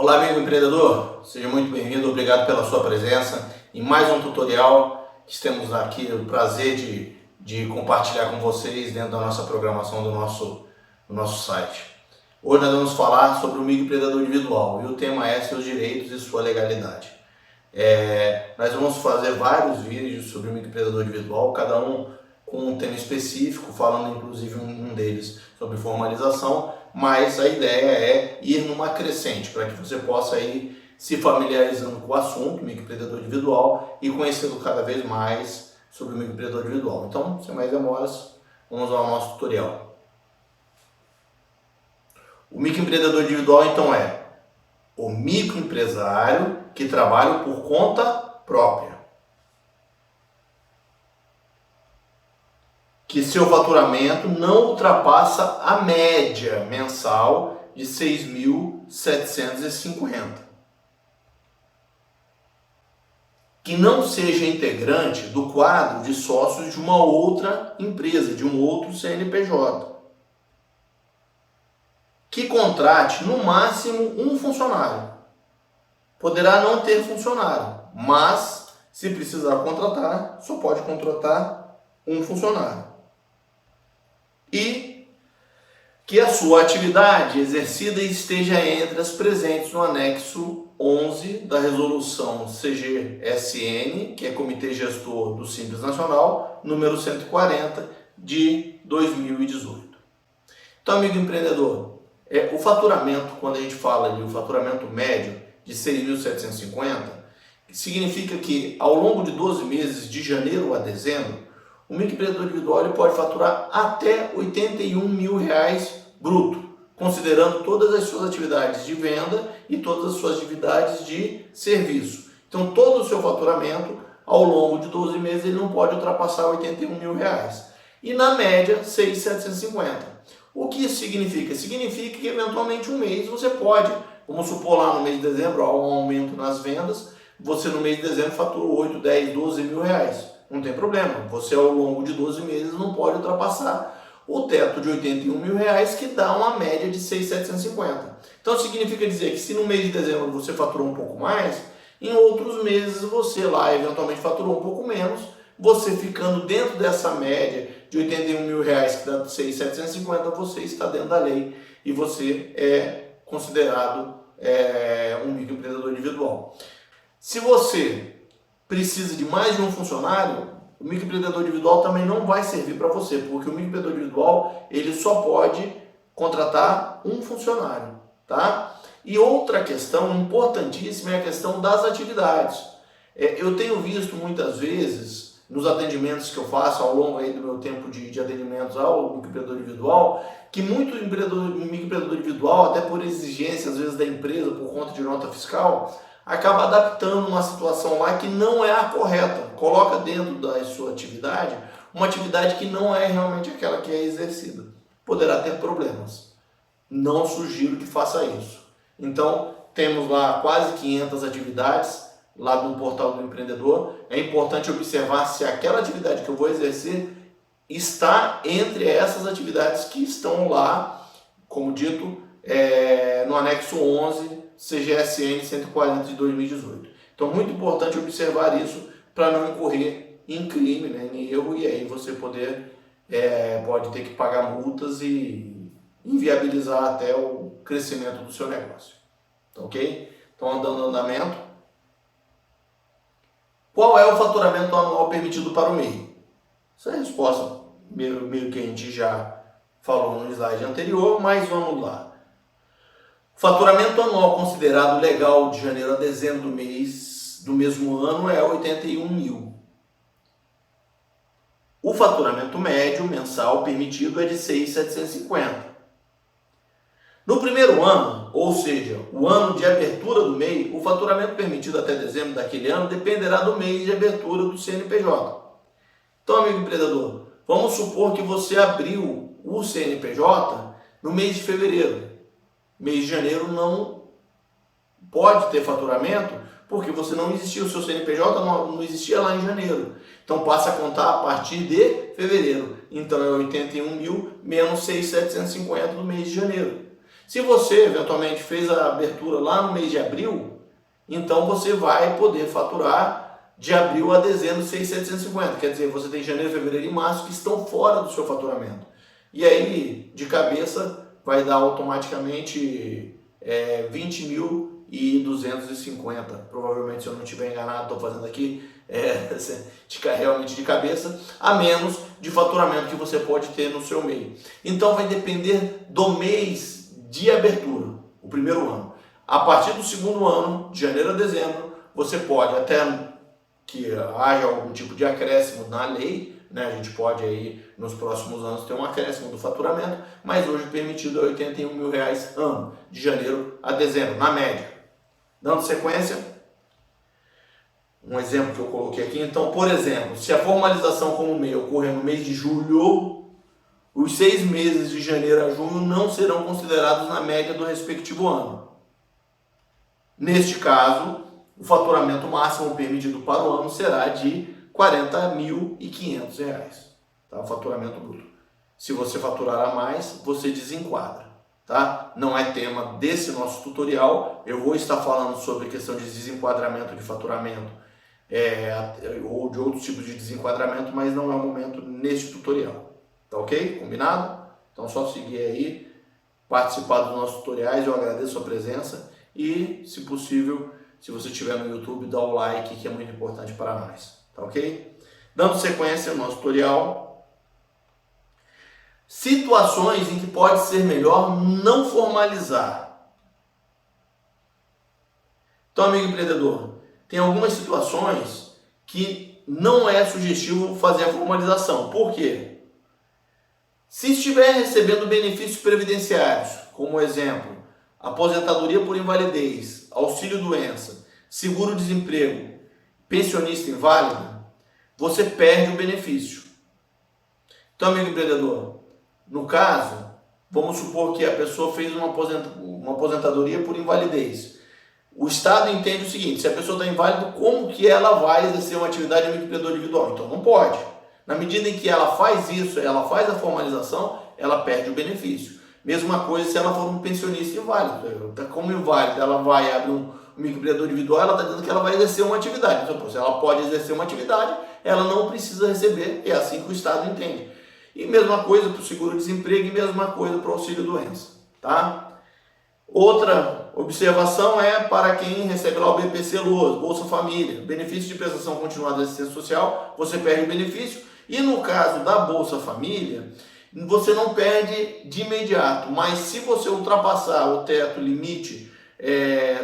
Olá, amigo empreendedor, seja muito bem-vindo, obrigado pela sua presença em mais um tutorial que temos aqui o prazer de compartilhar com vocês dentro da nossa programação do nosso site. Hoje nós vamos falar sobre o microempreendedor individual e o tema é seus direitos e sua legalidade. Nós vamos fazer vários vídeos sobre o microempreendedor individual, cada um com um tema específico, falando inclusive um deles sobre formalização, mas a ideia é ir numa crescente, para que você possa ir se familiarizando com o assunto, microempreendedor individual, e conhecendo cada vez mais sobre o microempreendedor individual. Então, sem mais demoras, vamos ao nosso tutorial. O microempreendedor individual, então, é o microempresário que trabalha por conta própria, que seu faturamento não ultrapassa a média mensal de 6.750, que não seja integrante do quadro de sócios de uma outra empresa, de um outro CNPJ, que contrate no máximo um funcionário. Poderá não ter funcionário, mas se precisar contratar, só pode contratar um funcionário. E que a sua atividade exercida esteja entre as presentes no anexo 11 da resolução CGSN, que é Comitê Gestor do Simples Nacional, número 140 de 2018. Então, amigo empreendedor, o faturamento, quando a gente fala ali, o faturamento médio de 6.750, significa que ao longo de 12 meses, de janeiro a dezembro, o microempreendedor individual ele pode faturar até R$ 81 mil bruto, considerando todas as suas atividades de venda e todas as suas atividades de serviço. Então, todo o seu faturamento, ao longo de 12 meses, ele não pode ultrapassar R$ 81 mil. E, na média, 6.750. O que isso significa? Significa que, eventualmente, um mês você pode, vamos supor lá no mês de dezembro, há um aumento nas vendas, você no mês de dezembro faturou 8, 10, 12 mil reais. Não tem problema, você ao longo de 12 meses não pode ultrapassar o teto de R$ 81 mil, que dá uma média de 6.750. Então significa dizer que se no mês de dezembro você faturou um pouco mais, em outros meses você lá eventualmente faturou um pouco menos, você ficando dentro dessa média de R$ 81 mil, que dá 6.750, você está dentro da lei e você é considerado um microempreendedor individual. Se você precisa de mais de um funcionário, o microempreendedor individual também não vai servir para você, porque o microempreendedor individual ele só pode contratar um funcionário, tá? E outra questão importantíssima é a questão das atividades. Eu tenho visto muitas vezes nos atendimentos que eu faço ao longo aí do meu tempo de atendimentos ao microempreendedor individual, que muito microempreendedor individual, até por exigência às vezes da empresa, por conta de nota fiscal, acaba adaptando uma situação lá que não é a correta. Coloca dentro da sua atividade uma atividade que não é realmente aquela que é exercida. Poderá ter problemas. Não sugiro que faça isso. Então, temos lá quase 500 atividades lá no portal do empreendedor. É importante observar se aquela atividade que eu vou exercer está entre essas atividades que estão lá, como dito, no anexo 11 CGSN 140 de 2018. Então, muito importante observar isso para não incorrer em crime, né, em erro, e aí você pode ter que pagar multas e inviabilizar até o crescimento do seu negócio. Ok? Então, dando andamento. Qual é o faturamento anual permitido para o MEI? Essa é a resposta meio que a gente já falou no slide anterior, mas vamos lá. O faturamento anual considerado legal de janeiro a dezembro do mesmo ano é 81 mil. O faturamento médio mensal permitido é de 6.750. No primeiro ano, ou seja, o ano de abertura do MEI, o faturamento permitido até dezembro daquele ano dependerá do mês de abertura do CNPJ. Então, amigo empreendedor, vamos supor que você abriu o CNPJ no mês de fevereiro. Mês de janeiro não pode ter faturamento porque você não existia, o seu CNPJ não existia lá em janeiro. Então passa a contar a partir de fevereiro. Então é 81 mil menos 6.750 do mês de janeiro. Se você eventualmente fez a abertura lá no mês de abril, então você vai poder faturar de abril a dezembro 6.750. Quer dizer, você tem janeiro, fevereiro e março que estão fora do seu faturamento. E aí, de cabeça, vai dar automaticamente 20.250. Provavelmente, se eu não estiver enganado, estou fazendo aqui realmente de cabeça, a menos de faturamento que você pode ter no seu mês. Então vai depender do mês de abertura, o primeiro ano. A partir do segundo ano, de janeiro a dezembro, você pode, até que haja algum tipo de acréscimo na lei, né? A gente pode aí nos próximos anos ter um acréscimo do faturamento, mas hoje permitido é R$81 mil ano, de janeiro a dezembro, na média. Dando sequência, um exemplo que eu coloquei aqui, então, por exemplo, se a formalização como MEI ocorrer no mês de julho, os 6 meses de janeiro a junho não serão considerados na média do respectivo ano. Neste caso, o faturamento máximo permitido para o ano será de R$40.500, tá? O faturamento bruto. Se você faturar a mais, você desenquadra, tá? Não é tema desse nosso tutorial. Eu vou estar falando sobre a questão de desenquadramento de faturamento ou de outros tipos de desenquadramento, mas não é o momento neste tutorial. Tá ok? Combinado? Então só seguir aí, participar dos nossos tutoriais. Eu agradeço a presença e, se possível, se você estiver no YouTube, dá o like, que é muito importante para nós. Tá ok? Dando sequência ao nosso tutorial. Situações em que pode ser melhor não formalizar. Então, amigo empreendedor, tem algumas situações que não é sugestivo fazer a formalização. Por quê? Se estiver recebendo benefícios previdenciários, como exemplo, aposentadoria por invalidez, auxílio-doença, seguro-desemprego, pensionista inválido, você perde o benefício. Então, amigo empreendedor, no caso, vamos supor que a pessoa fez uma aposentadoria por invalidez. O Estado entende o seguinte: se a pessoa está inválida, como que ela vai exercer uma atividade de microempreendedor individual? Então não pode. Na medida em que ela faz isso, ela faz a formalização, ela perde o benefício. Mesma coisa se ela for um pensionista inválido. Como inválido, ela vai abrir um microempreendedor individual, ela está dizendo que ela vai exercer uma atividade. Então, se ela pode exercer uma atividade, ela não precisa receber. É assim que o Estado entende. E mesma coisa para o seguro-desemprego e mesma coisa para o auxílio-doença. Tá? Outra observação é para quem recebe lá o BPC-LOAS, Bolsa Família, benefício de prestação continuada de assistência social, você perde o benefício. E no caso da Bolsa Família, você não perde de imediato, mas se você ultrapassar o teto limite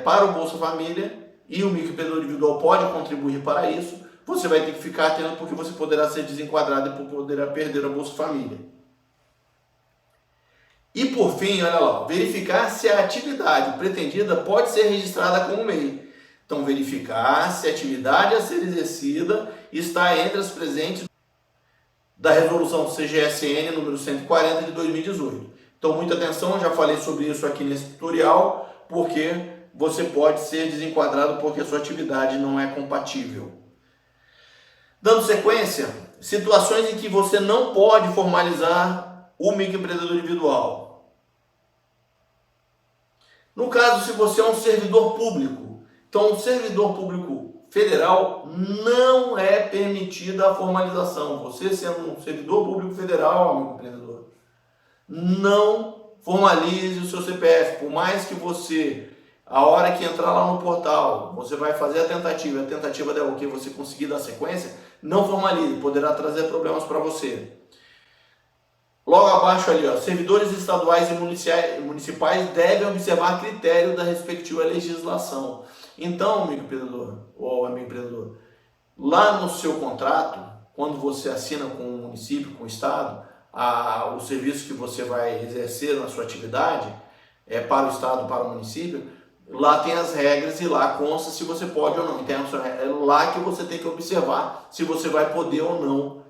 para o Bolsa Família, e o microempreendedor individual pode contribuir para isso, você vai ter que ficar atento, porque você poderá ser desenquadrado e poderá perder a Bolsa Família. E por fim, olha lá, verificar se a atividade pretendida pode ser registrada como MEI. Então, verificar se a atividade a ser exercida está entre as presentes da resolução CGSN número 140 de 2018. Então, muita atenção, eu já falei sobre isso aqui nesse tutorial, porque você pode ser desenquadrado porque a sua atividade não é compatível. Dando sequência, situações em que você não pode formalizar o microempreendedor individual. No caso, se você é um servidor público, então um servidor público federal não é permitida a formalização. Você sendo um servidor público federal, amigo empreendedor, não formalize o seu CPF, por mais que você, a hora que entrar lá no portal, você vai fazer a tentativa der o que você conseguir dar sequência, não formalize, poderá trazer problemas para você. Logo abaixo ali, ó, servidores estaduais e municipais devem observar critério da respectiva legislação. Então, amigo empreendedor, ou amigo empreendedor, lá no seu contrato, quando você assina com o município, com o estado, o serviço que você vai exercer na sua atividade, para o estado, para o município, lá tem as regras e lá consta se você pode ou não. Então, é lá que você tem que observar se você vai poder ou não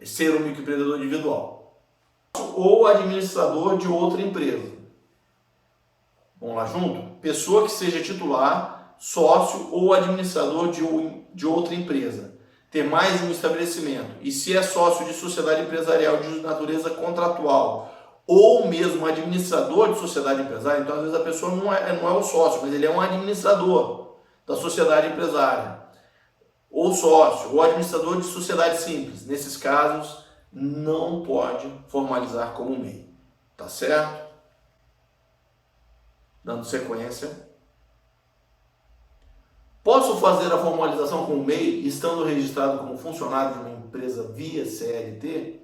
ser um microempreendedor individual ou administrador de outra empresa. Vamos lá junto? Pessoa que seja titular, sócio ou administrador de outra empresa. Ter mais de um estabelecimento. E se é sócio de sociedade empresarial de natureza contratual ou mesmo administrador de sociedade empresária. Então, às vezes, a pessoa não é o sócio, mas ele é um administrador da sociedade empresária, ou sócio, ou administrador de sociedade simples. Nesses casos, não pode formalizar como MEI. Tá certo? Dando sequência. Posso fazer a formalização como MEI estando registrado como funcionário de uma empresa via CLT?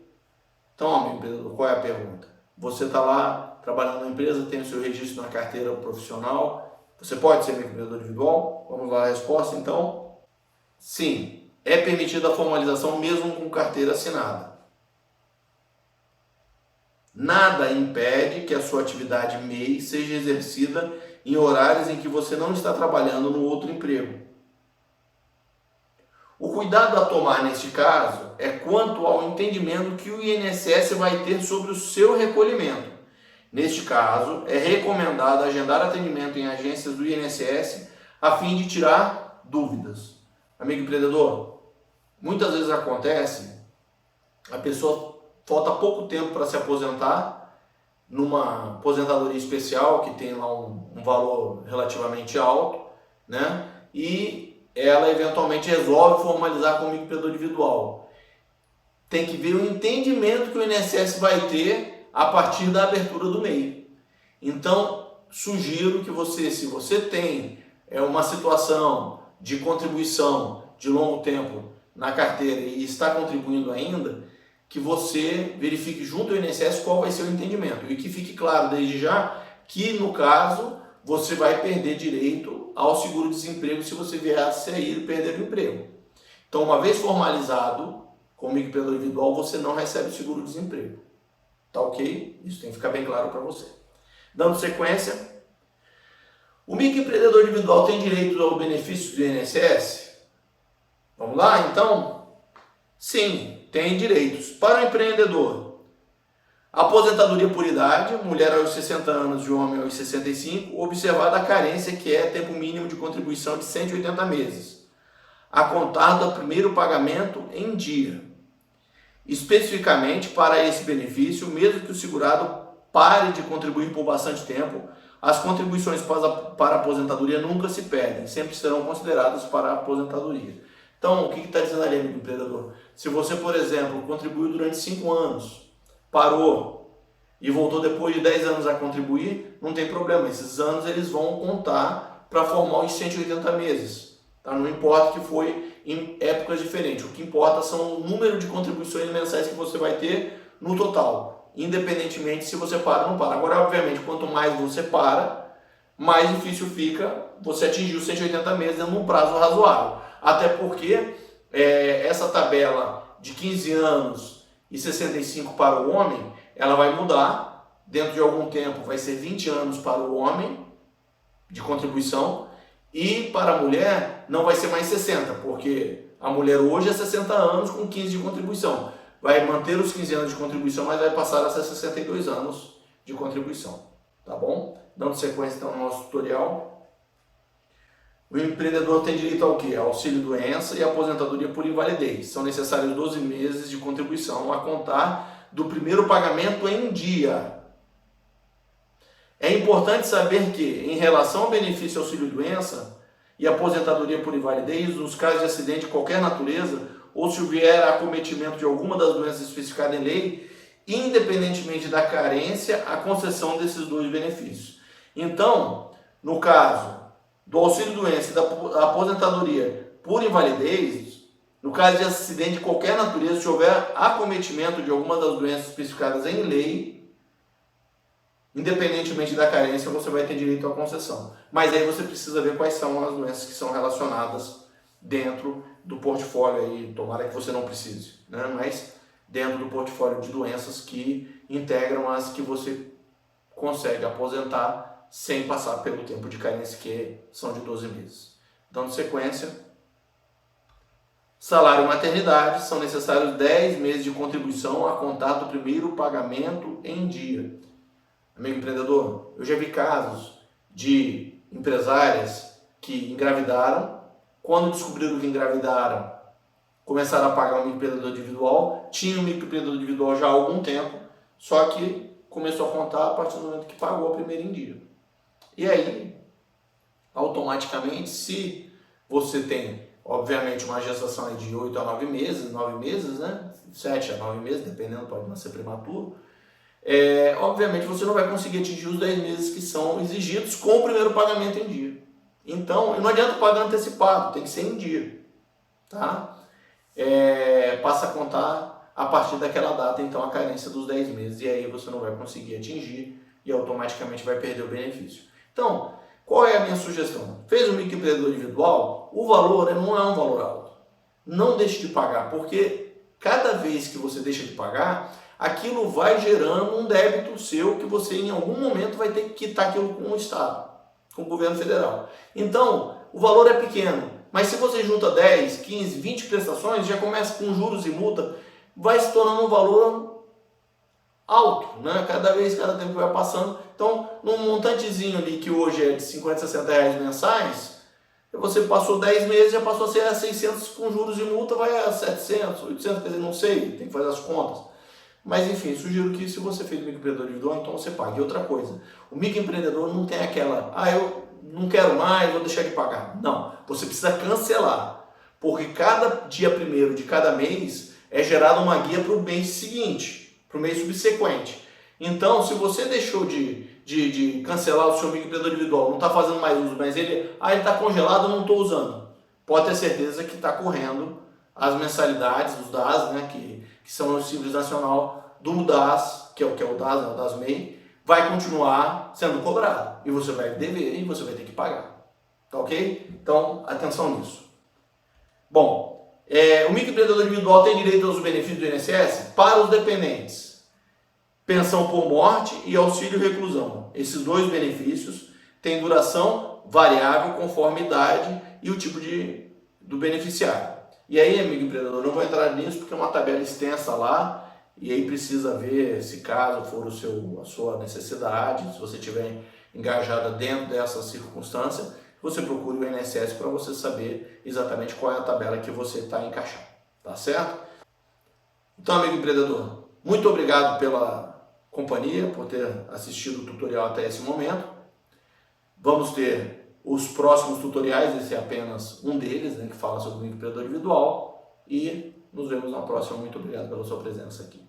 Então, amigo empreendedor, qual é a pergunta? Você está lá trabalhando na empresa, tem o seu registro na carteira profissional. Você pode ser microempreendedor individual? Vamos lá a resposta, então. Sim, é permitida a formalização mesmo com carteira assinada. Nada impede que a sua atividade MEI seja exercida em horários em que você não está trabalhando no outro emprego. O cuidado a tomar neste caso é quanto ao entendimento que o INSS vai ter sobre o seu recolhimento. Neste caso, é recomendado agendar atendimento em agências do INSS a fim de tirar dúvidas. Amigo empreendedor, muitas vezes acontece, a pessoa falta pouco tempo para se aposentar, numa aposentadoria especial que tem lá um valor relativamente alto, né? E ela eventualmente resolve formalizar como microempreendedor individual. Tem que ver o entendimento que o INSS vai ter a partir da abertura do MEI. Então, sugiro que você, se você tem uma situação de contribuição de longo tempo na carteira e está contribuindo ainda, que você verifique junto ao INSS qual vai ser o entendimento. E que fique claro desde já que, no caso, você vai perder direito ao seguro-desemprego se você viesse a ir perder o emprego. Então, uma vez formalizado como microempreendedor individual, você não recebe o seguro-desemprego. Tá ok? Isso tem que ficar bem claro para você. Dando sequência, o microempreendedor individual tem direito ao benefício do INSS? Vamos lá, então? Sim, tem direitos. Para o empreendedor, aposentadoria por idade, mulher aos 60 anos e homem aos 65, observada a carência que é tempo mínimo de contribuição de 180 meses, a contar do primeiro pagamento em dia. Especificamente para esse benefício, mesmo que o segurado pare de contribuir por bastante tempo, as contribuições para a aposentadoria nunca se perdem, sempre serão consideradas para a aposentadoria. Então, o que está dizendo ali, amigo empreendedor? Se você, por exemplo, contribuiu durante 5 anos, parou e voltou depois de 10 anos a contribuir, não tem problema. Esses anos eles vão contar para formar os 180 meses. Tá? Não importa que foi em épocas diferentes. O que importa são o número de contribuições mensais que você vai ter no total, independentemente se você para ou não para. Agora, obviamente, quanto mais você para, mais difícil fica você atingir os 180 meses dentro de um prazo razoável. Até porque essa tabela de 15 anos e 65 para o homem, ela vai mudar. Dentro de algum tempo vai ser 20 anos para o homem de contribuição e para a mulher não vai ser mais 60, porque a mulher hoje é 60 anos com 15 de contribuição. Vai manter os 15 anos de contribuição, mas vai passar a ser 62 anos de contribuição. Tá bom? Dando sequência então no nosso tutorial. O empreendedor tem direito ao quê? Auxílio-doença e aposentadoria por invalidez. São necessários 12 meses de contribuição a contar do primeiro pagamento em dia. É importante saber que, em relação ao benefício auxílio-doença e aposentadoria por invalidez, nos casos de acidente de qualquer natureza, ou se houver acometimento de alguma das doenças especificadas em lei, independentemente da carência, a concessão desses dois benefícios. Então, no caso do auxílio-doença e da aposentadoria por invalidez, no caso de acidente de qualquer natureza, se houver acometimento de alguma das doenças especificadas em lei, independentemente da carência, você vai ter direito à concessão. Mas aí você precisa ver quais são as doenças que são relacionadas dentro do portfólio aí. Tomara que você não precise, né? Mas dentro do portfólio de doenças que integram as que você consegue aposentar sem passar pelo tempo de carência, que são de 12 meses. Dando sequência, salário e maternidade, são necessários 10 meses de contribuição a contar do primeiro pagamento em dia. Amigo empreendedor, eu já vi casos de empresárias que engravidaram, quando descobriram que engravidaram, começaram a pagar um microempreendedor individual, tinha um microempreendedor individual já há algum tempo, só que começou a contar a partir do momento que pagou a primeira em dia. E aí, automaticamente, se você tem, obviamente, uma gestação aí de 8 a 9 meses, né? 7 a 9 meses, dependendo, pode nascer prematuro, obviamente você não vai conseguir atingir os 10 meses que são exigidos com o primeiro pagamento em dia. Então, não adianta pagar antecipado, tem que ser em dia, tá? Passa a contar a partir daquela data, então, a carência dos 10 meses, e aí você não vai conseguir atingir e automaticamente vai perder o benefício. Então, qual é a minha sugestão? Fez um microempreendedor individual, o valor não é um valor alto. Não deixe de pagar, porque cada vez que você deixa de pagar, aquilo vai gerando um débito seu que você em algum momento vai ter que quitar aquilo com o Estado, com o governo federal. Então, o valor é pequeno, mas se você junta 10, 15, 20 prestações, já começa com juros e multa, vai se tornando um valor alto, né? Cada tempo que vai passando. Então, num montantezinho ali que hoje é de 50, 60 reais mensais, você passou 10 meses, já passou a ser a 600 com juros e multa, vai a 700, 800, quer dizer, não sei, tem que fazer as contas. Mas enfim, sugiro que se você fez microempreendedor individual, então você pague. E outra coisa, o microempreendedor não tem aquela, eu não quero mais, vou deixar de pagar. Não, você precisa cancelar, porque cada dia 1º de cada mês é gerada uma guia para o mês seguinte, para o mês subsequente. Então, se você deixou de cancelar o seu microempreendedor individual, não está fazendo mais uso, mas ele está congelado, eu não estou usando, pode ter certeza que está correndo as mensalidades dos DAS, né, que são o Simples Nacional do DAS, que é o DAS, né, o DAS MEI, vai continuar sendo cobrado. E você vai dever e você vai ter que pagar. Tá ok? Então, atenção nisso. Bom, o microempreendedor individual tem direito aos benefícios do INSS para os dependentes. Pensão por morte e auxílio reclusão. Esses dois benefícios têm duração variável conforme a idade e o tipo do beneficiário. E aí, amigo empreendedor, não vou entrar nisso porque é uma tabela extensa lá e aí precisa ver se caso for a sua necessidade, se você estiver engajada dentro dessa circunstância, você procure o INSS para você saber exatamente qual é a tabela que você está encaixando, tá certo? Então, amigo empreendedor, muito obrigado pela companhia, por ter assistido o tutorial até esse momento. Vamos ter os próximos tutoriais, esse é apenas um deles, né, que fala sobre o microempreendedor individual. E nos vemos na próxima. Muito obrigado pela sua presença aqui.